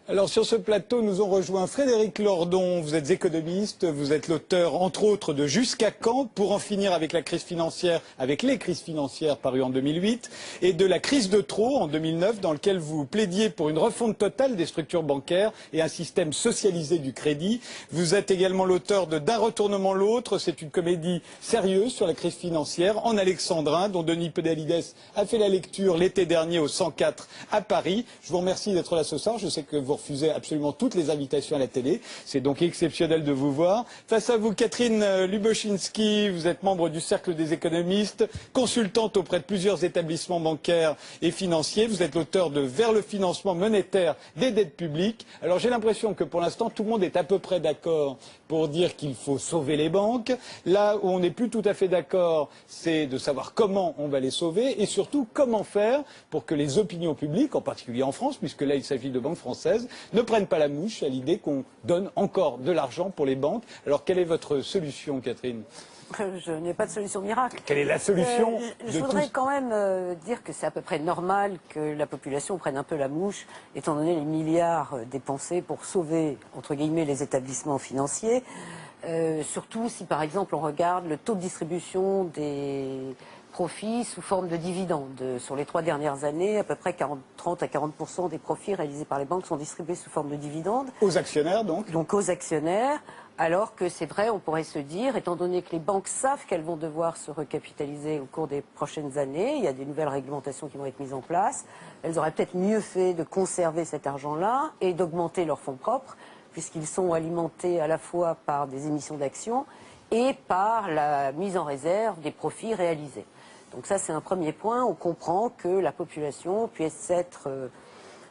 Alors sur ce plateau, nous ont rejoint Frédéric Lordon. Vous êtes économiste, vous êtes l'auteur entre autres de Jusqu'à quand pour en finir avec la crise financière, avec les crises financières parues en 2008 et de la crise de trop en 2009 dans lequel vous plaidiez pour une refonte totale des structures bancaires et un système socialisé du crédit. Vous êtes également l'auteur de D'un retournement l'autre, c'est une comédie sérieuse sur la crise financière en alexandrin dont Denis Podalides a fait la lecture l'été dernier au 104 à Paris. Je vous remercie d'être là ce soir, je sais que vous refusez absolument toutes les invitations à la télé. C'est donc exceptionnel de vous voir. Face à vous, Catherine Luboshinski, vous êtes membre du Cercle des économistes, consultante auprès de plusieurs établissements bancaires et financiers. Vous êtes l'auteur de Vers le financement monétaire des dettes publiques. Alors j'ai l'impression que pour l'instant, tout le monde est à peu près d'accord pour dire qu'il faut sauver les banques. Là où on n'est plus tout à fait d'accord, c'est de savoir comment on va les sauver et surtout comment faire pour que les opinions publiques, en particulier en France, puisque là il s'agit de banques françaises, ne prennent pas la mouche à l'idée qu'on donne encore de l'argent pour les banques. Alors quelle est votre solution, Catherine ? Je n'ai pas de solution miracle. Quelle est la solution Je voudrais quand même dire que c'est à peu près normal que la population prenne un peu la mouche, étant donné les milliards dépensés pour sauver, entre guillemets, les établissements financiers. Surtout si, par exemple, on regarde le taux de distribution des profits sous forme de dividendes. Sur les 3 dernières années, à peu près 30 à 40% des profits réalisés par les banques sont distribués sous forme de dividendes. Aux actionnaires, donc ? Donc aux actionnaires, alors que c'est vrai, on pourrait se dire, étant donné que les banques savent qu'elles vont devoir se recapitaliser au cours des prochaines années, il y a des nouvelles réglementations qui vont être mises en place, elles auraient peut-être mieux fait de conserver cet argent-là et d'augmenter leurs fonds propres, puisqu'ils sont alimentés à la fois par des émissions d'actions et par la mise en réserve des profits réalisés. Donc ça, c'est un premier point. On comprend que la population puisse être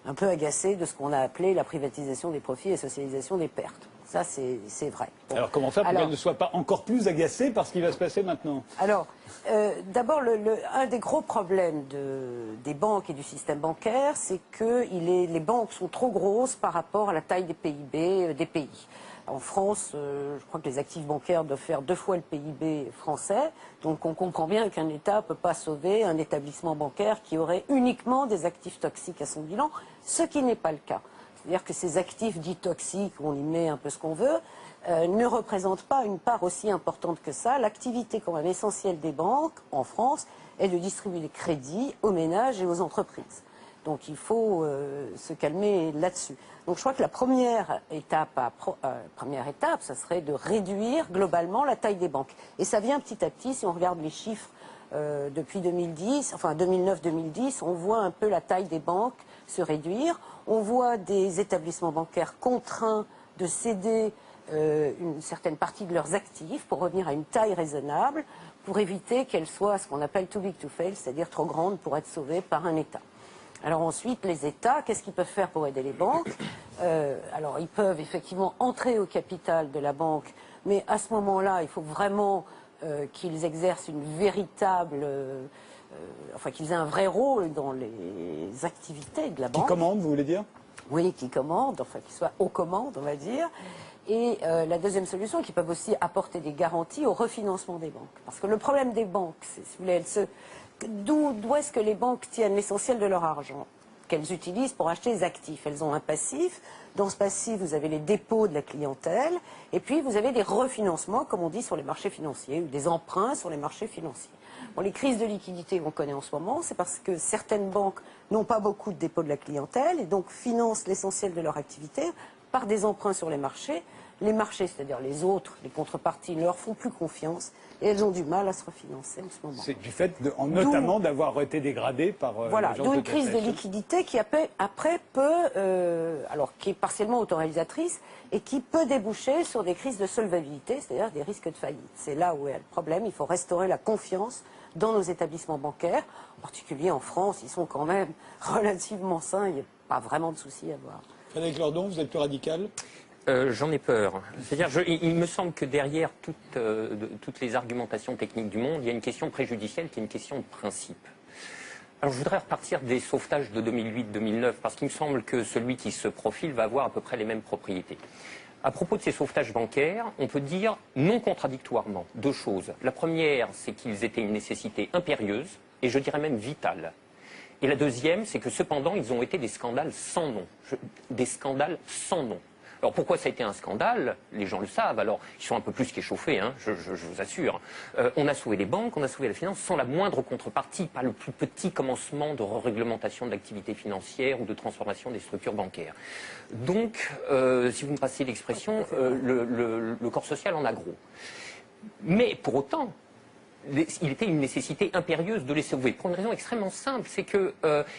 un peu agacée de ce qu'on a appelé la privatisation des profits et la socialisation des pertes. Ça, c'est vrai. Bon. Alors comment faire pour qu'elle ne soit pas encore plus agacée par ce qui va se passer maintenant ? Alors, d'abord, un des gros problèmes des banques et du système bancaire, c'est que les banques sont trop grosses par rapport à la taille des PIB des pays. En France, je crois que les actifs bancaires doivent faire 2 fois le PIB français. Donc on comprend bien qu'un État ne peut pas sauver un établissement bancaire qui aurait uniquement des actifs toxiques à son bilan, ce qui n'est pas le cas. C'est-à-dire que ces actifs dits toxiques, on y met un peu ce qu'on veut, ne représentent pas une part aussi importante que ça. L'activité quand même essentielle des banques en France est de distribuer des crédits aux ménages et aux entreprises. Donc il faut se calmer là-dessus. Donc je crois que la première étape, ça serait de réduire globalement la taille des banques. Et ça vient petit à petit, si on regarde les chiffres depuis 2010, enfin 2009-2010, on voit un peu la taille des banques se réduire. On voit des établissements bancaires contraints de céder une certaine partie de leurs actifs pour revenir à une taille raisonnable, pour éviter qu'elles soient ce qu'on appelle too big to fail, c'est-à-dire trop grandes pour être sauvées par un État. Alors ensuite, les États, qu'est-ce qu'ils peuvent faire pour aider les banques ? Alors ils peuvent effectivement entrer au capital de la banque, mais à ce moment-là, il faut vraiment qu'ils exercent une véritable... enfin qu'ils aient un vrai rôle dans les activités de la banque. Qui commande, vous voulez dire ? Oui, qui commandent, enfin qu'ils soient aux commandes, on va dire. Et la deuxième solution, qu'ils peuvent aussi apporter des garanties au refinancement des banques. Parce que le problème des banques, c'est, si vous voulez, d'où est-ce que les banques tiennent l'essentiel de leur argent qu'elles utilisent pour acheter des actifs. Elles ont un passif. Dans ce passif, vous avez les dépôts de la clientèle. Et puis, vous avez des refinancements, comme on dit, sur les marchés financiers, ou des emprunts sur les marchés financiers. Bon, les crises de liquidité qu'on connaît en ce moment, c'est parce que certaines banques n'ont pas beaucoup de dépôts de la clientèle et donc financent l'essentiel de leur activité par des emprunts sur les marchés. Les marchés, c'est-à-dire les autres, les contreparties, ne leur font plus confiance et elles ont du mal à se refinancer en ce moment. C'est du fait, notamment, d'avoir été dégradées par voilà, d'où une crise de liquidité qui après peut, alors qui est partiellement autorégulatrice et qui peut déboucher sur des crises de solvabilité, c'est-à-dire des risques de faillite. C'est là où est le problème. Il faut restaurer la confiance dans nos établissements bancaires, en particulier en France. Ils sont quand même relativement sains. Il n'y a pas vraiment de souci à voir. Frédéric Lordon, vous êtes plus radical ? J'en ai peur. C'est-à-dire, il me semble que derrière toutes les argumentations techniques du monde, il y a une question préjudicielle qui est une question de principe. Alors, je voudrais repartir des sauvetages de 2008-2009, parce qu'il me semble que celui qui se profile va avoir à peu près les mêmes propriétés. À propos de ces sauvetages bancaires, on peut dire non contradictoirement 2 choses. La première, c'est qu'ils étaient une nécessité impérieuse, et je dirais même vitale. Et la deuxième, c'est que cependant, ils ont été des scandales sans nom. Des scandales sans nom. Alors pourquoi ça a été un scandale? Les gens le savent, alors ils sont un peu plus qu'échauffés, hein, je vous assure. On a sauvé les banques, on a sauvé la finance sans la moindre contrepartie, pas le plus petit commencement de réglementation de l'activité financière ou de transformation des structures bancaires. Donc, si vous me passez l'expression, le corps social en a gros. Mais pour autant, il était une nécessité impérieuse de les sauver, pour une raison extrêmement simple, c'est que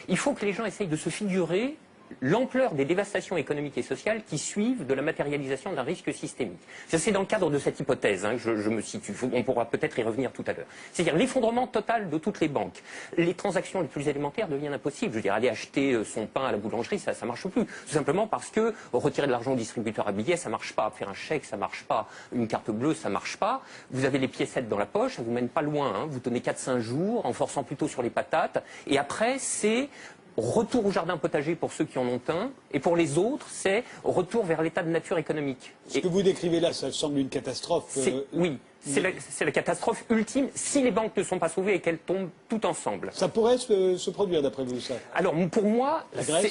il faut que les gens essayent de se figurer l'ampleur des dévastations économiques et sociales qui suivent de la matérialisation d'un risque systémique. C'est dans le cadre de cette hypothèse que je me situe. On pourra peut-être y revenir tout à l'heure. C'est-à-dire l'effondrement total de toutes les banques. Les transactions les plus élémentaires deviennent impossibles. Je veux dire, aller acheter son pain à la boulangerie, ça ne marche plus. Tout simplement parce que retirer de l'argent au distributeur à billets, ça ne marche pas. Faire un chèque, ça ne marche pas. Une carte bleue, ça ne marche pas. Vous avez les piécettes dans la poche, ça ne vous mène pas loin. Hein. Vous tenez 4-5 jours en forçant plutôt sur les patates. Et après, c'est retour au jardin potager pour ceux qui en ont un, et pour les autres, c'est retour vers l'état de nature économique. Ce que vous décrivez là, ça semble une catastrophe. Oui, c'est la catastrophe ultime si les banques ne sont pas sauvées et qu'elles tombent toutes ensemble. Ça pourrait se produire d'après vous, ça? Alors pour moi,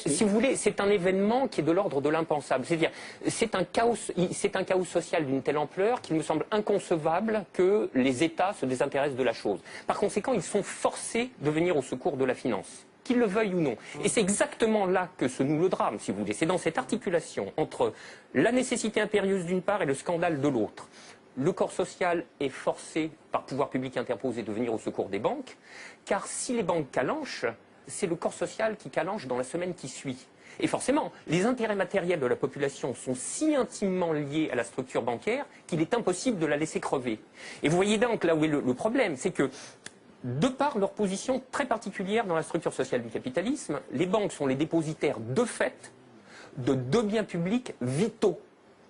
si vous voulez, c'est un événement qui est de l'ordre de l'impensable. C'est-à-dire, c'est un chaos social d'une telle ampleur qu'il me semble inconcevable que les États se désintéressent de la chose. Par conséquent, ils sont forcés de venir au secours de la finance, qu'ils le veuillent ou non. Et c'est exactement là que se noue le drame, si vous voulez. C'est dans cette articulation entre la nécessité impérieuse d'une part et le scandale de l'autre. Le corps social est forcé, par pouvoir public interposé, de venir au secours des banques, car si les banques calanchent, c'est le corps social qui calanche dans la semaine qui suit. Et forcément, les intérêts matériels de la population sont si intimement liés à la structure bancaire qu'il est impossible de la laisser crever. Et vous voyez donc là où est le problème, c'est que de par leur position très particulière dans la structure sociale du capitalisme, les banques sont les dépositaires de fait de deux biens publics vitaux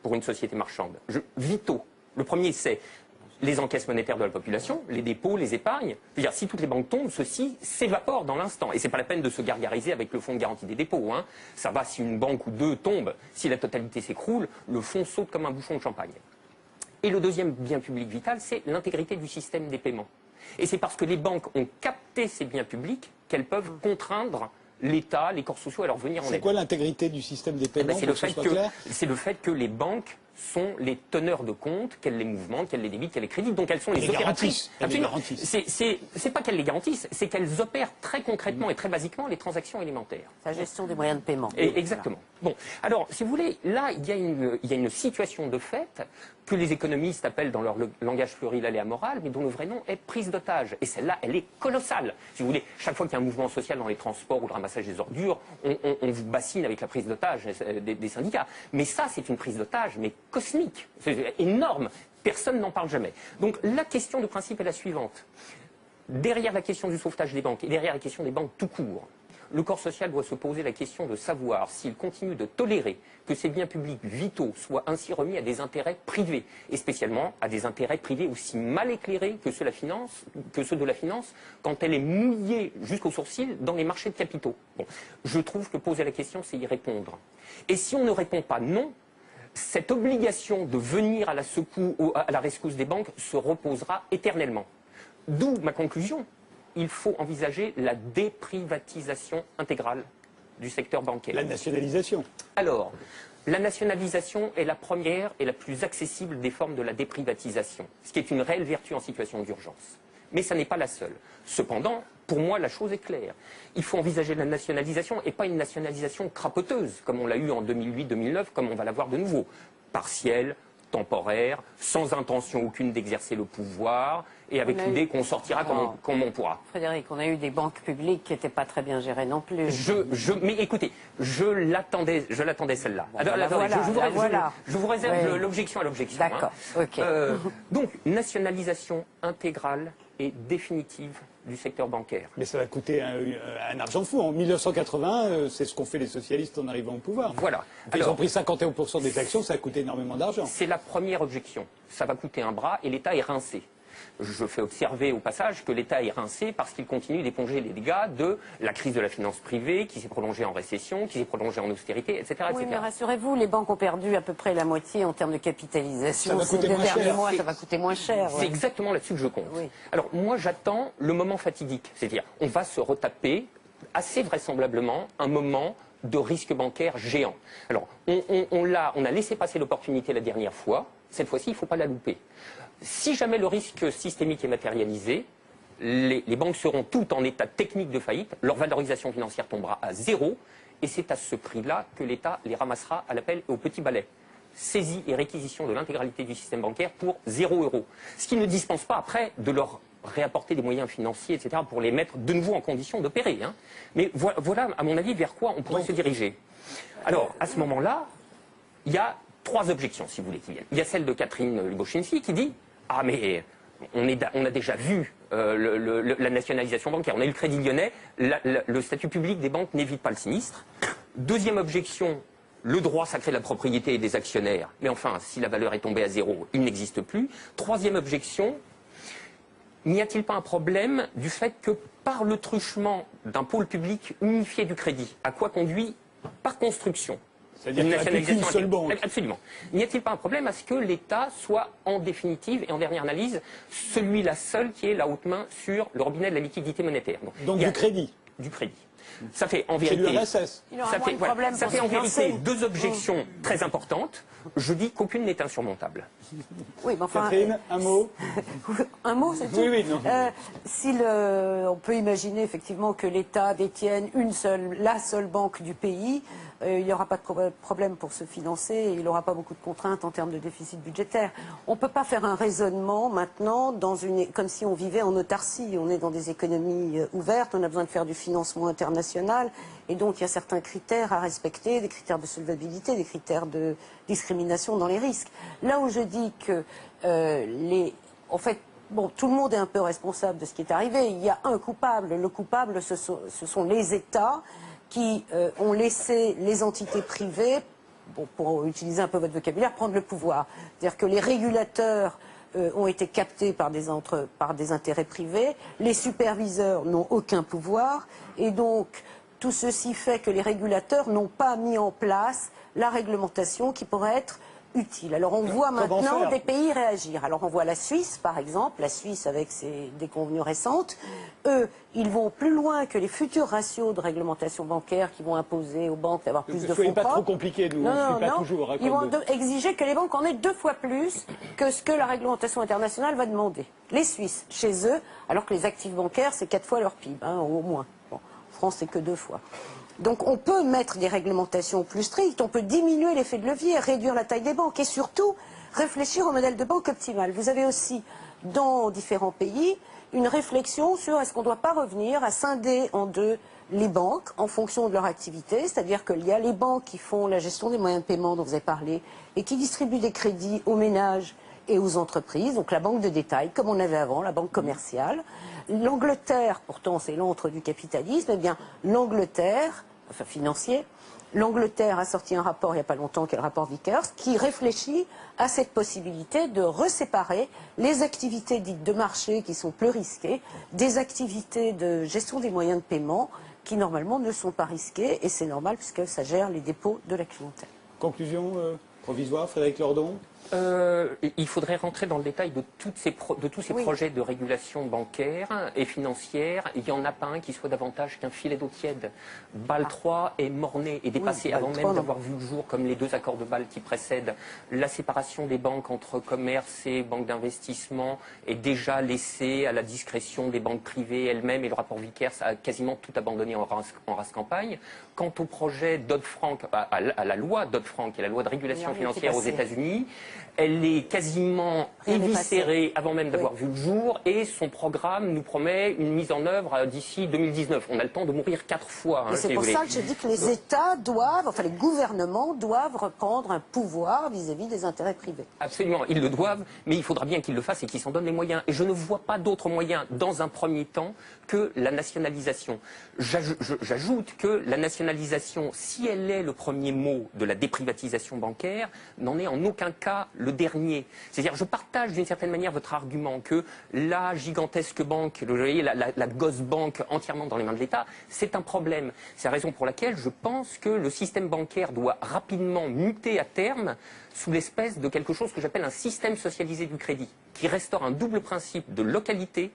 pour une société marchande. Vitaux. Le premier, c'est les encaisses monétaires de la population, les dépôts, les épargnes. Je veux dire, si toutes les banques tombent, ceci s'évapore dans l'instant. Et ce n'est pas la peine de se gargariser avec le fonds de garantie des dépôts. Hein. Ça va si une banque ou deux tombe. Si la totalité s'écroule, le fonds saute comme un bouchon de champagne. Et le deuxième bien public vital, c'est l'intégrité du système des paiements. Et c'est parce que les banques ont capté ces biens publics qu'elles peuvent contraindre l'État, les corps sociaux à leur venir en aide. C'est quoi l'intégrité du système des paiements? C'est le fait que les banques sont les teneurs de compte, qu'elles les mouvementent, qu'elles les débitent, qu'elles les créditent, donc elles sont les opératrices. C'est pas qu'elles les garantissent, c'est qu'elles opèrent très concrètement et très basiquement les transactions élémentaires. La gestion des moyens de paiement. Exactement. Bon, alors, si vous voulez, là, il y a une situation de fait que les économistes appellent dans leur langage pluriel et amoral, mais dont le vrai nom est prise d'otage. Et celle-là, elle est colossale. Si vous voulez, chaque fois qu'il y a un mouvement social dans les transports ou le ramassage des ordures, on vous bassine avec la prise d'otage des syndicats. Mais ça, c'est une prise d'otage, mais cosmique. C'est énorme. Personne n'en parle jamais. Donc, la question de principe est la suivante. Derrière la question du sauvetage des banques et derrière la question des banques tout court, le corps social doit se poser la question de savoir s'il continue de tolérer que ces biens publics vitaux soient ainsi remis à des intérêts privés, et spécialement à des intérêts privés aussi mal éclairés que ceux de la finance quand elle est mouillée jusqu'aux sourcils dans les marchés de capitaux. Bon, je trouve que poser la question, c'est y répondre. Et si on ne répond pas non, cette obligation de venir à la rescousse des banques se reposera éternellement. D'où ma conclusion. Il faut envisager la déprivatisation intégrale du secteur bancaire. La nationalisation. Alors, la nationalisation est la première et la plus accessible des formes de la déprivatisation, ce qui est une réelle vertu en situation d'urgence. Mais ça n'est pas la seule. Cependant, pour moi, la chose est claire. Il faut envisager la nationalisation et pas une nationalisation crapoteuse, comme on l'a eu en 2008-2009, comme on va l'avoir de nouveau. Partielle, temporaire, sans intention aucune d'exercer le pouvoir, et avec l'idée qu'on sortira comme on pourra. Frédéric, on a eu des banques publiques qui n'étaient pas très bien gérées non plus. Mais écoutez, je l'attendais celle-là. Je vous réserve l'objection à l'objection. D'accord, ok. Donc, nationalisation intégrale et définitive du secteur bancaire. Mais ça va coûter un argent fou. En 1980, c'est ce qu'ont fait les socialistes en arrivant au pouvoir. Voilà. Ils ont pris 51% des actions, ça a coûté énormément d'argent. C'est la première objection. Ça va coûter un bras et l'État est rincé. Je fais observer au passage que l'État est rincé parce qu'il continue d'éponger les dégâts de la crise de la finance privée qui s'est prolongée en récession, qui s'est prolongée en austérité, etc. Oui, mais rassurez-vous, les banques ont perdu à peu près la moitié en termes de capitalisation. Ça va coûter moins cher. Ça va coûter moins cher. C'est exactement là-dessus que je compte. Oui. Alors moi j'attends le moment fatidique, c'est-à-dire on va se retaper assez vraisemblablement un moment de risque bancaire géant. Alors, on a laissé passer l'opportunité la dernière fois. Cette fois-ci, il ne faut pas la louper. Si jamais le risque systémique est matérialisé, les banques seront toutes en état technique de faillite, leur valorisation financière tombera à zéro, et c'est à ce prix-là que l'État les ramassera à l'appel et au petit balai. Saisie et réquisition de l'intégralité du système bancaire pour 0 €. Ce qui ne dispense pas après de leur réapporter des moyens financiers, etc., pour les mettre de nouveau en condition d'opérer. Hein. Mais voilà, à mon avis, vers quoi on pourrait se diriger. Alors, à ce moment-là, il y a 3 objections, si vous voulez, qui viennent. Il y a celle de Catherine Lubochinski qui dit « Ah, mais on a déjà vu la nationalisation bancaire, on a eu le Crédit Lyonnais, le statut public des banques n'évite pas le sinistre. » Deuxième objection, le droit sacré de la propriété des actionnaires. Mais enfin, si la valeur est tombée à zéro, il n'existe plus. Troisième objection, n'y a-t-il pas un problème du fait que par le truchement d'un pôle public unifié du crédit, à quoi conduit par construction c'est-à-dire qu'il n'y a plus qu'une seule banque. Absolument. N'y a-t-il pas un problème à ce que l'État soit en définitive et en dernière analyse celui-là seul qui est la haute main sur le robinet de la liquidité monétaire? Donc du crédit. Du crédit. Ça fait en C'est vérité, l'URSS. ça fait en vérité 2 objections très importantes. Je dis qu'aucune n'est insurmontable. Oui, mais enfin, Catherine, un mot. un mot, c'est tout. Oui, oui, non. On peut imaginer effectivement que l'État détienne la seule banque du pays, il n'y aura pas de problème pour se financer, et il n'aura pas beaucoup de contraintes en termes de déficit budgétaire. On ne peut pas faire un raisonnement maintenant comme si on vivait en autarcie. On est dans des économies ouvertes, on a besoin de faire du financement international, et donc il y a certains critères à respecter, des critères de solvabilité, des critères de discrimination dans les risques. Là où je dis que en fait, bon, tout le monde est un peu responsable de ce qui est arrivé. Il y a un coupable. Le coupable, ce sont les États qui ont laissé les entités privées, bon, pour utiliser un peu votre vocabulaire, prendre le pouvoir. C'est-à-dire que les régulateurs ont été captés par des intérêts privés, les superviseurs n'ont aucun pouvoir, et donc tout ceci fait que les régulateurs n'ont pas mis en place la réglementation qui pourrait être utile. Alors on voit maintenant des pays réagir. Alors on voit la Suisse, par exemple, la Suisse avec ses déconvenues récentes. Eux, ils vont plus loin que les futurs ratios de réglementation bancaire qui vont imposer aux banques d'avoir plus de fonds propres. Soyez pas trop compliqué, nous. Non, pas toujours. Ils vont exiger que les banques en aient 2 fois plus que ce que la réglementation internationale va demander. Les Suisses, chez eux, alors que les actifs bancaires, c'est 4 fois leur PIB, hein, au moins. Bon, en France, c'est que 2 fois. Donc on peut mettre des réglementations plus strictes, on peut diminuer l'effet de levier, réduire la taille des banques et surtout réfléchir au modèle de banque optimal. Vous avez aussi, dans différents pays, une réflexion sur est-ce qu'on ne doit pas revenir à scinder en 2 les banques en fonction de leur activité, c'est-à-dire qu'il y a les banques qui font la gestion des moyens de paiement dont vous avez parlé et qui distribuent des crédits aux ménages et aux entreprises, donc la banque de détail, comme on avait avant, la banque commerciale. L'Angleterre, pourtant c'est l'antre du capitalisme, eh bien l'Angleterre, enfin financier, l'Angleterre a sorti un rapport il n'y a pas longtemps, qui est le rapport Vickers, qui réfléchit à cette possibilité de reséparer les activités dites de marché qui sont plus risquées, des activités de gestion des moyens de paiement qui normalement ne sont pas risquées, et c'est normal puisque ça gère les dépôts de la clientèle. Conclusion provisoire, Frédéric Lordon. Il faudrait rentrer dans le détail de tous ces projets de régulation bancaire et financière. Il n'y en a pas un qui soit davantage qu'un filet d'eau tiède. Bâle 3 est mort-né et dépassé avant même d'avoir vu le jour, comme les 2 accords de Bâle qui précèdent. La séparation des banques entre commerce et banques d'investissement est déjà laissée à la discrétion des banques privées elles-mêmes, et le rapport Vickers a quasiment tout abandonné en race campagne. Quant au projet Dodd-Frank, à la loi Dodd-Frank, qui est la loi de régulation financière aux États-Unis, elle est quasiment éviscérée avant même d'avoir vu le jour, et son programme nous promet une mise en œuvre d'ici 2019. On a le temps de mourir 4 fois. Et c'est pour ça que je dis que les États doivent, enfin les gouvernements doivent reprendre un pouvoir vis-à-vis des intérêts privés. Absolument, ils le doivent, mais il faudra bien qu'ils le fassent et qu'ils s'en donnent les moyens. Et je ne vois pas d'autre moyen, dans un premier temps, que la nationalisation. J'ajoute que la nationalisation, si elle est le premier mot de la déprivatisation bancaire, n'en est en aucun cas le dernier. C'est-à-dire, je partage d'une certaine manière votre argument que la gigantesque banque, vous voyez, la gosse banque entièrement dans les mains de l'État, c'est un problème. C'est la raison pour laquelle je pense que le système bancaire doit rapidement muter à terme sous l'espèce de quelque chose que j'appelle un système socialisé du crédit, qui restaure un double principe de localité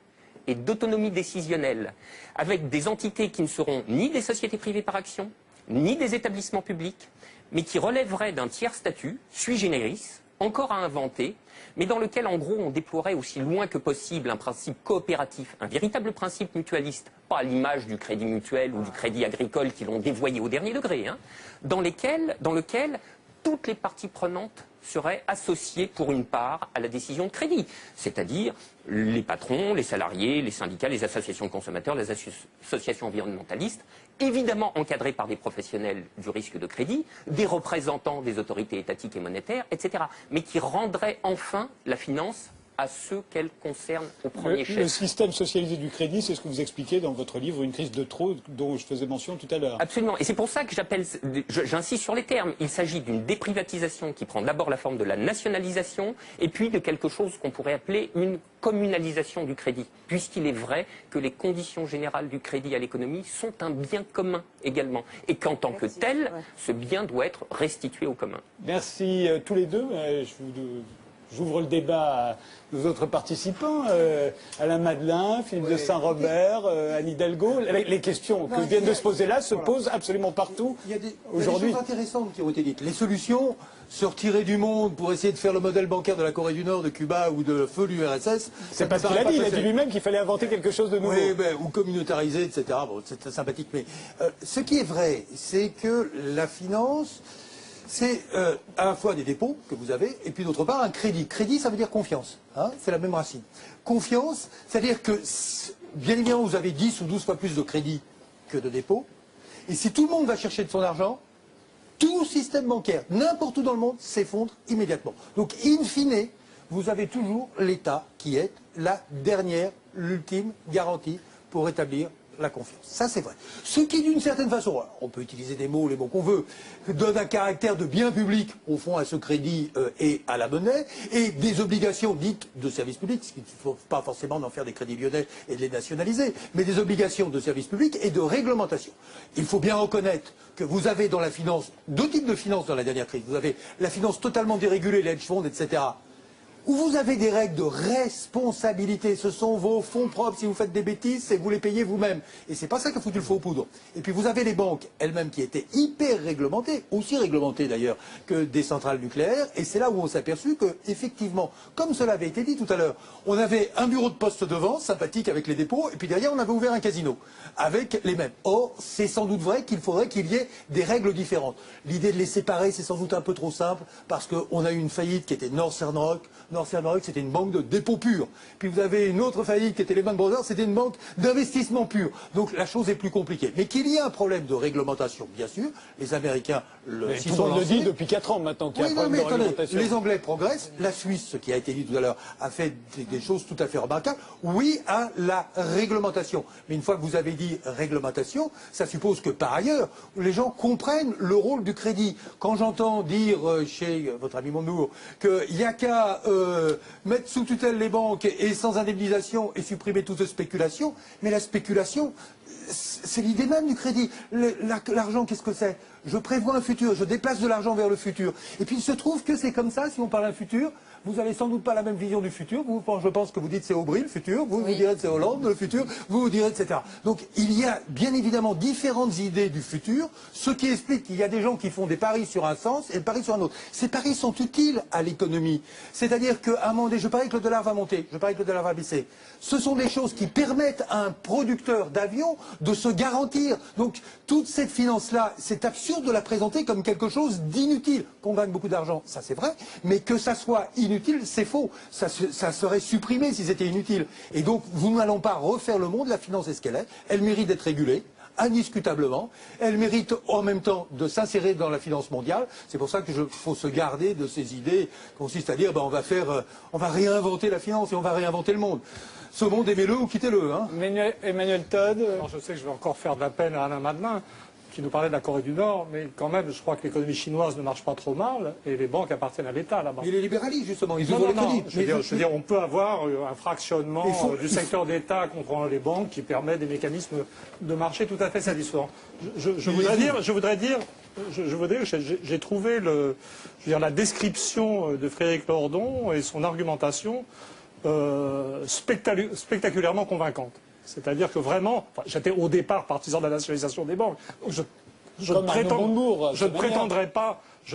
et d'autonomie décisionnelle, avec des entités qui ne seront ni des sociétés privées par action, ni des établissements publics, mais qui relèveraient d'un tiers statut, sui generis, encore à inventer, mais dans lequel, en gros, on déploierait aussi loin que possible un principe coopératif, un véritable principe mutualiste, pas à l'image du crédit mutuel ou du crédit agricole qui l'ont dévoyé au dernier degré, hein, dans lequel toutes les parties prenantes seraient associées pour une part à la décision de crédit, c'est-à-dire les patrons, les salariés, les syndicats, les associations de consommateurs, les associations environnementalistes, évidemment encadrés par des professionnels du risque de crédit, des représentants des autorités étatiques et monétaires, etc., mais qui rendraient enfin la finance à ceux qu'elle concerne au premier chef. Le système socialisé du crédit, c'est ce que vous expliquez dans votre livre, Une crise de trop, dont je faisais mention tout à l'heure. Absolument. Et c'est pour ça que j'insiste sur les termes. Il s'agit d'une déprivatisation qui prend d'abord la forme de la nationalisation et puis de quelque chose qu'on pourrait appeler une communalisation du crédit, puisqu'il est vrai que les conditions générales du crédit à l'économie sont un bien commun également, et qu'en tant que tel, ce bien doit être restitué au commun. Merci tous les deux. J'ouvre le débat à nos autres participants, Alain Madelin, Philippe de Saint-Robert, Anne Hidalgo. Les questions que viennent de se poser là se posent absolument partout aujourd'hui. Il y a des choses intéressantes qui ont été dites. Les solutions, se retirer du monde pour essayer de faire le modèle bancaire de la Corée du Nord, de Cuba ou de feu l'URSS. C'est pas ce qu'il a dit. Il a dit lui-même qu'il fallait inventer quelque chose de nouveau. Oui, ou communautariser, etc. Bon, c'est sympathique. Mais ce qui est vrai, c'est que la finance, c'est à la fois des dépôts que vous avez, et puis d'autre part un crédit. Crédit, ça veut dire confiance. Hein, c'est la même racine. Confiance, c'est-à-dire que, bien évidemment, vous avez 10 ou 12 fois plus de crédit que de dépôts. Et si tout le monde va chercher de son argent, tout système bancaire, n'importe où dans le monde, s'effondre immédiatement. Donc, in fine, vous avez toujours l'État qui est la dernière, l'ultime garantie pour établir la confiance. Ça, c'est vrai. Ce qui, d'une certaine façon, on peut utiliser des mots, les mots qu'on veut, donne un caractère de bien public, au fond, à ce crédit et à la monnaie, et des obligations dites de service public, ce qu'il ne faut pas forcément en faire des crédits lyonnais et de les nationaliser, mais des obligations de service public et de réglementation. Il faut bien reconnaître que vous avez dans la finance, deux types de finances dans la dernière crise. Vous avez la finance totalement dérégulée, les hedge funds, etc., où vous avez des règles de responsabilité. Ce sont vos fonds propres. Si vous faites des bêtises, c'est vous les payez vous-même. Et c'est pas ça qui a foutu le feu aux poudres. Et puis vous avez les banques elles-mêmes qui étaient hyper réglementées, aussi réglementées d'ailleurs que des centrales nucléaires. Et c'est là où on s'est aperçu que, effectivement, comme cela avait été dit tout à l'heure, on avait un bureau de poste devant, sympathique avec les dépôts, et puis derrière on avait ouvert un casino avec les mêmes. Or, c'est sans doute vrai qu'il faudrait qu'il y ait des règles différentes. L'idée de les séparer, c'est sans doute un peu trop simple, parce qu'on a eu une faillite qui était Northern Rock. Northern Rock, c'était une banque de dépôt pur. Puis vous avez une autre faillite qui était Lehman Brothers, c'était une banque d'investissement pur. Donc la chose est plus compliquée. Mais qu'il y ait un problème de réglementation, bien sûr, les Américains s'y sont lancés. Le dit depuis 4 ans maintenant qu'il y a un problème de réglementation. Les Anglais progressent, la Suisse, ce qui a été dit tout à l'heure, a fait des choses tout à fait remarquables. Oui à la réglementation. Mais une fois que vous avez dit réglementation, ça suppose que par ailleurs, les gens comprennent le rôle du crédit. Quand j'entends dire chez votre ami Mondour qu'il n'y a qu'à mettre sous tutelle les banques et sans indemnisation et supprimer toute spéculation, mais la spéculation, c'est l'idée même du crédit. L'argent, qu'est-ce que c'est? Je prévois un futur, je déplace de l'argent vers le futur. Et puis il se trouve que c'est comme ça, si on parle d'un futur, vous n'avez sans doute pas la même vision du futur. Vous, je pense que vous dites c'est Aubry le futur, vous direz que c'est Hollande le futur, vous direz etc. Donc il y a bien évidemment différentes idées du futur, ce qui explique qu'il y a des gens qui font des paris sur un sens et des paris sur un autre. Ces paris sont utiles à l'économie. C'est-à-dire qu'à un moment donné, je parie que le dollar va monter, je parie que le dollar va baisser. Ce sont des choses qui permettent à un producteur d'avions de se garantir. Donc toute cette finance-là, c'est absurde de la présenter comme quelque chose d'inutile. Qu'on gagne beaucoup d'argent, ça c'est vrai, mais que ça soit inutile, c'est faux. Ça serait supprimé si c'était inutile. Et donc, nous n'allons pas refaire le monde, la finance est ce qu'elle est. Elle mérite d'être régulée, indiscutablement. Elle mérite en même temps de s'insérer dans la finance mondiale. C'est pour ça qu'il faut se garder de ces idées qui consistent à dire, ben, on va réinventer la finance et on va réinventer le monde. Ce monde, aimez-le ou quittez-le. Hein. Emmanuel Todd. Alors, je sais que je vais encore faire de la peine à Alain Madelin, qui nous parlait de la Corée du Nord, mais quand même, je crois que l'économie chinoise ne marche pas trop mal, et les banques appartiennent à l'État là-bas. Mais les libéralistes, justement, ils ouvrent ouvrent les crédits. Je veux dire, on peut avoir un fractionnement du secteur d'État contre les banques qui permet des mécanismes de marché tout à fait satisfaisants. Je voudrais dire que j'ai trouvé la description de Frédéric Lordon et son argumentation spectaculairement convaincante. C'est-à-dire que vraiment, j'étais au départ partisan de la nationalisation des banques. Je ne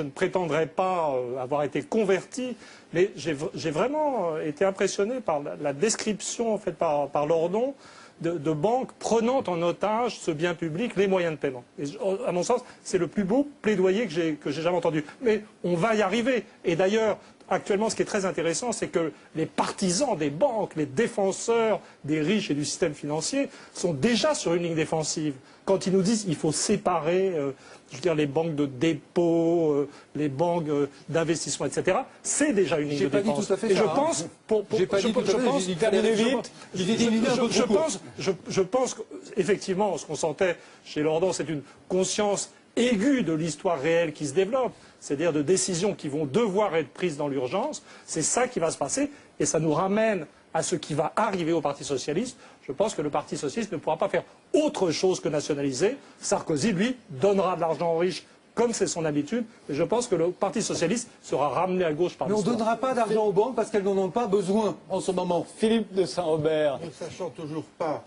prétendrai pas avoir été converti, mais j'ai vraiment été impressionné par la description faite par Lordon de banques prenant en otage ce bien public, les moyens de paiement. Et, à mon sens, c'est le plus beau plaidoyer que j'ai jamais entendu. Mais on va y arriver. Et d'ailleurs, actuellement, ce qui est très intéressant, c'est que les partisans des banques, les défenseurs des riches et du système financier sont déjà sur une ligne défensive. Quand ils nous disent qu'il faut séparer je veux dire, les banques de dépôt, les banques d'investissement, etc., c'est déjà une ligne de défense. Et je pense, je pense qu'effectivement, ce qu'on sentait chez Lordon, c'est une conscience aiguë de l'histoire réelle qui se développe, c'est-à-dire de décisions qui vont devoir être prises dans l'urgence. C'est ça qui va se passer, et ça nous ramène à ce qui va arriver au Parti socialiste. Je pense que le Parti socialiste ne pourra pas faire autre chose que nationaliser. Sarkozy, lui, donnera de l'argent aux riches comme c'est son habitude. Mais je pense que le Parti socialiste sera ramené à gauche par l'histoire. Mais on ne donnera pas d'argent aux banques parce qu'elles n'en ont pas besoin en ce moment. Philippe de Saint-Robert. Ne sachant toujours pas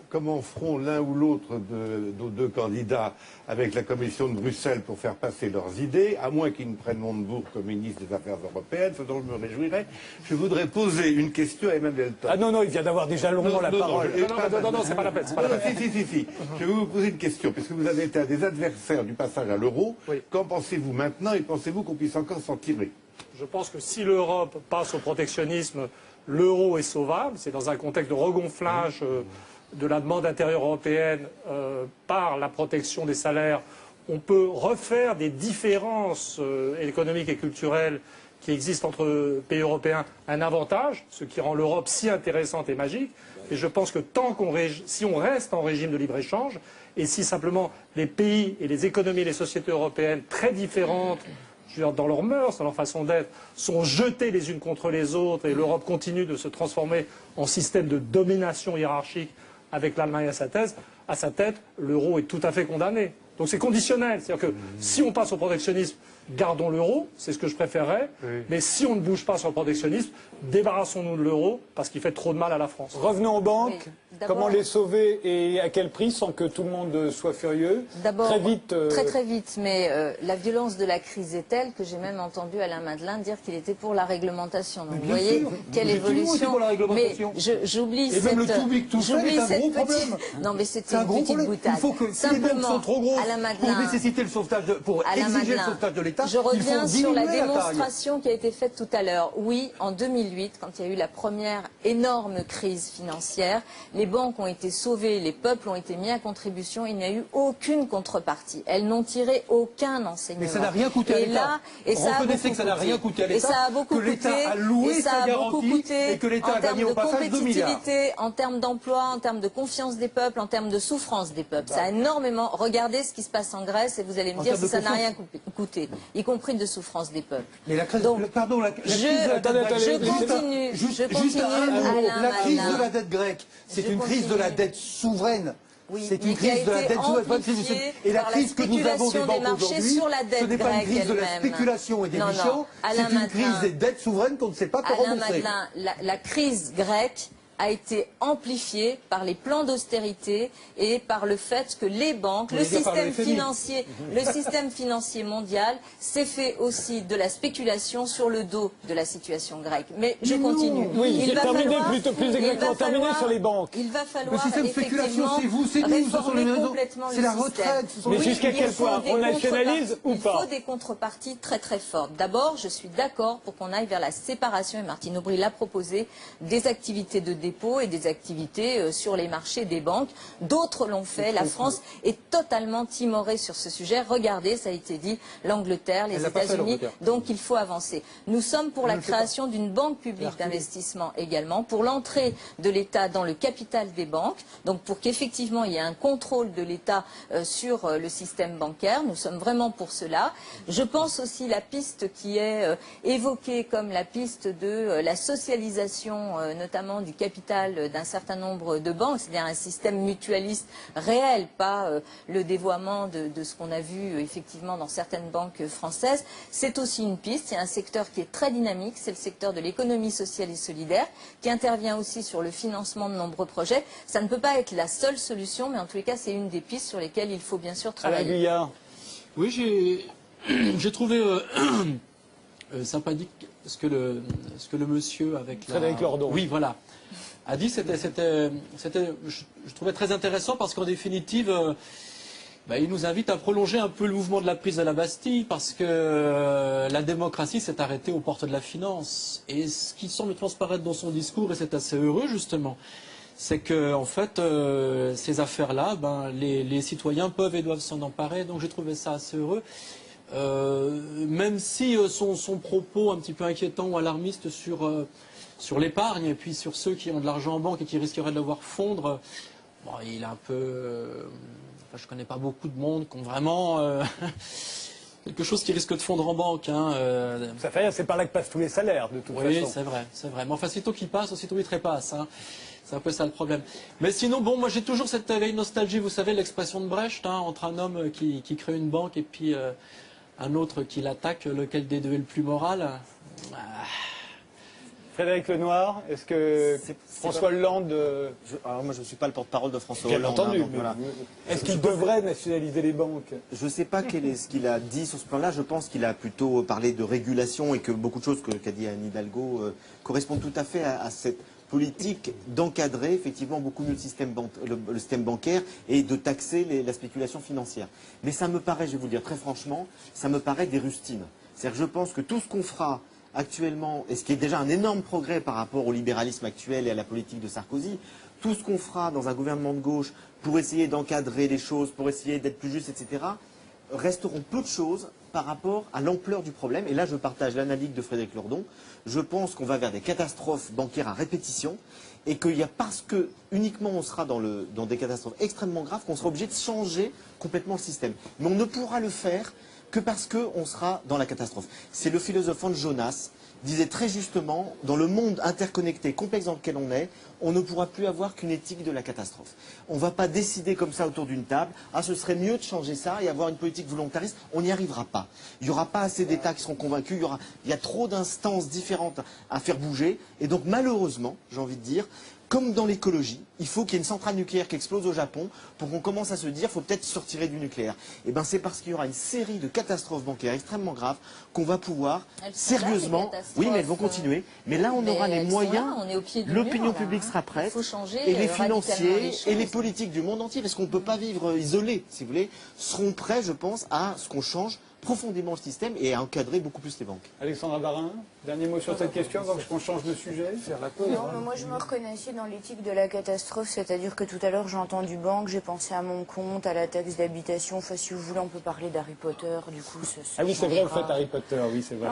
comment feront l'un ou l'autre de nos deux candidats avec la Commission de Bruxelles pour faire passer leurs idées, à moins qu'ils ne prennent Montebourg comme ministre des Affaires européennes, ce dont je me réjouirais, je voudrais poser une question à Emmanuel Todd. Ah non, il vient d'avoir déjà longuement la parole. Non, c'est pas la peine. Si. Je vais vous poser une question, puisque vous avez été un des adversaires du passage à l'euro. Oui. Qu'en pensez-vous maintenant et pensez-vous qu'on puisse encore s'en tirer? Je pense que si l'Europe passe au protectionnisme, l'euro est sauvable. C'est dans un contexte de regonflage de la demande intérieure européenne par la protection des salaires. On peut refaire des différences économiques et culturelles qui existent entre pays européens un avantage, ce qui rend l'Europe si intéressante et magique. Et je pense que si on reste en régime de libre-échange, et si simplement les pays et les économies et les sociétés européennes très différentes, je veux dire, dans leurs mœurs, dans leur façon d'être, sont jetées les unes contre les autres, et l'Europe continue de se transformer en système de domination hiérarchique avec l'Allemagne à sa tête, l'euro est tout à fait condamné. Donc c'est conditionnel. C'est-à-dire que si on passe au protectionnisme, gardons l'euro, c'est ce que je préférerais. Oui. Mais si on ne bouge pas sur le protectionnisme, débarrassons-nous de l'euro parce qu'il fait trop de mal à la France. Revenons aux banques. Oui, comment les sauver et à quel prix sans que tout le monde soit furieux? D'abord, très vite. Très vite. Mais la violence de la crise est telle que j'ai même entendu Alain Madelin dire qu'il était pour la réglementation. Donc vous voyez quelle évolution. Pour la mais j'oublie cette. Et même le too big to fail est un gros problème. Non mais c'était une petite boutade. Il faut que si les banques sont trop grosses pour nécessiter le sauvetage, pour exiger le sauvetage de l'État, je reviens sur la démonstration qui a été faite tout à l'heure. Oui, en 2008, quand il y a eu la première énorme crise financière, les banques ont été sauvées, les peuples ont été mis à contribution, il n'y a eu aucune contrepartie. Elles n'ont tiré aucun enseignement. Mais ça n'a rien coûté à l'État. Reconnaissez que ça n'a rien coûté à l'État, que l'État a loué sa garantie et que l'État a gagné au passage 2 milliards. En termes d'emploi, en termes de confiance des peuples, en termes de souffrance des peuples. Ça a énormément. Regardez ce qui se passe en Grèce et vous allez me dire si ça n'a rien coûté, y compris de souffrance des peuples. Mais la crise, pardon, la crise je continue. La crise de la dette grecque, c'est une crise de la dette souveraine. Oui, c'est une crise de la dette souveraine. Et la crise que nous avons des banques aujourd'hui, ce n'est pas une crise de la spéculation et des méchants, c'est une crise des dettes souveraines qu'on ne sait pas comment rembourser. La crise grecque a été amplifiée par les plans d'austérité et par le fait que les banques, le système financier mondial s'est fait aussi de la spéculation sur le dos de la situation grecque. Mais je continue. Oui, il va falloir plus exactement terminer sur les banques. Il va falloir le système spéculation, c'est vous, c'est nous, ce sont les maisons, c'est la retraite. Mais jusqu'à quel point on nationalise ou pas? Il faut des contreparties très très fortes. D'abord, je suis d'accord pour qu'on aille vers la séparation, et Martine Aubry l'a proposé, des activités de dépôt et des activités sur les marchés des banques. D'autres l'ont fait. La France est totalement timorée sur ce sujet. Regardez, ça a été dit, l'Angleterre, les États-Unis. Donc il faut avancer. Nous sommes pour la création d'une banque publique d'investissement également, pour l'entrée de l'État dans le capital des banques, donc pour qu'effectivement il y ait un contrôle de l'État sur le système bancaire. Nous sommes vraiment pour cela. Je pense aussi la piste qui est évoquée comme la piste de la socialisation, notamment du capital capital d'un certain nombre de banques, c'est-à-dire un système mutualiste réel, pas le dévoiement de ce qu'on a vu effectivement dans certaines banques françaises. C'est aussi une piste. C'est un secteur qui est très dynamique, c'est le secteur de l'économie sociale et solidaire, qui intervient aussi sur le financement de nombreux projets. Ça ne peut pas être la seule solution, mais en tous les cas, c'est une des pistes sur lesquelles il faut bien sûr travailler. Alain Guyard. Oui, j'ai trouvé sympathique ce que le monsieur avec Frédéric Lordon. Oui, voilà, a dit. Je trouvais très intéressant parce qu'en définitive, il nous invite à prolonger un peu le mouvement de la prise de la Bastille parce que la démocratie s'est arrêtée aux portes de la finance. Et ce qui semble transparaître dans son discours, et c'est assez heureux justement, c'est que en fait, ces affaires-là, les citoyens peuvent et doivent s'en emparer. Donc j'ai trouvé ça assez heureux. Même si son propos un petit peu inquiétant ou alarmiste sur l'épargne et puis sur ceux qui ont de l'argent en banque et qui risqueraient de le voir fondre, il est un peu... je ne connais pas beaucoup de monde qui ont vraiment quelque chose qui risque de fondre en banque. Ça fait rien, c'est par là que passent tous les salaires, de toute façon. Oui, c'est vrai. Mais enfin, sitôt qu'il passe, aussitôt il trépasse. C'est un peu ça le problème. Mais sinon, moi j'ai toujours cette vieille nostalgie, vous savez, l'expression de Brecht, entre un homme qui crée une banque et puis un autre qui l'attaque, lequel des deux est le plus moral. Frédéric Lenoir, est-ce que François Hollande... Alors moi je ne suis pas le porte-parole de François Bien Hollande. entendu, Donc, mais voilà. est-ce qu'il devrait nationaliser les banques? Je ne sais pas ce qu'il a dit sur ce plan-là. Je pense qu'il a plutôt parlé de régulation et que beaucoup de choses qu'a dit Anne Hidalgo correspondent tout à fait à cette politique d'encadrer effectivement beaucoup mieux le système bancaire et de taxer la spéculation financière. Mais ça me paraît, je vais vous le dire très franchement, ça me paraît des rustines. C'est-à-dire que je pense que tout ce qu'on fera actuellement, et ce qui est déjà un énorme progrès par rapport au libéralisme actuel et à la politique de Sarkozy, tout ce qu'on fera dans un gouvernement de gauche pour essayer d'encadrer les choses, pour essayer d'être plus juste, etc., resteront peu de choses par rapport à l'ampleur du problème. Et là, je partage l'analyse de Frédéric Lordon. Je pense qu'on va vers des catastrophes bancaires à répétition et qu'il y a parce que uniquement on sera dans des catastrophes extrêmement graves qu'on sera obligé de changer complètement le système. Mais on ne pourra le faire que parce qu'on sera dans la catastrophe. C'est le philosophe Hans Jonas disait très justement, dans le monde interconnecté, complexe dans lequel on ne pourra plus avoir qu'une éthique de la catastrophe. On ne va pas décider comme ça autour d'une table, ce serait mieux de changer ça et avoir une politique volontariste. On n'y arrivera pas. Il n'y aura pas assez d'États qui seront convaincus, il y a trop d'instances différentes à faire bouger. Et donc malheureusement, j'ai envie de dire, comme dans l'écologie, il faut qu'il y ait une centrale nucléaire qui explose au Japon pour qu'on commence à se dire qu'il faut peut-être se retirer du nucléaire. Et bien c'est parce qu'il y aura une série de catastrophes bancaires extrêmement graves qu'on va pouvoir sérieusement... Oui, mais elles vont continuer. Mais là, on aura les moyens, l'opinion publique sera prête, et les financiers et les politiques du monde entier, parce qu'on ne peut pas vivre isolé, si vous voulez, seront prêts, je pense, à ce qu'on change profondément le système et à encadrer beaucoup plus les banques. Alexandra Barin, dernier mot sur cette question avant qu'on change de sujet. Non, mais moi je me reconnaissais dans l'éthique de la catastrophe, c'est-à-dire que tout à l'heure j'ai entendu banque, j'ai pensé à mon compte, à la taxe d'habitation. Enfin, si vous voulez, on peut parler d'Harry Potter, du coup. Ah oui, c'est vrai, vous faites Harry Potter, oui, c'est vrai.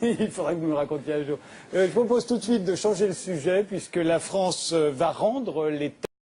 Il faudrait que vous me racontiez un jour. Je propose tout de suite de changer le sujet puisque la France va rendre les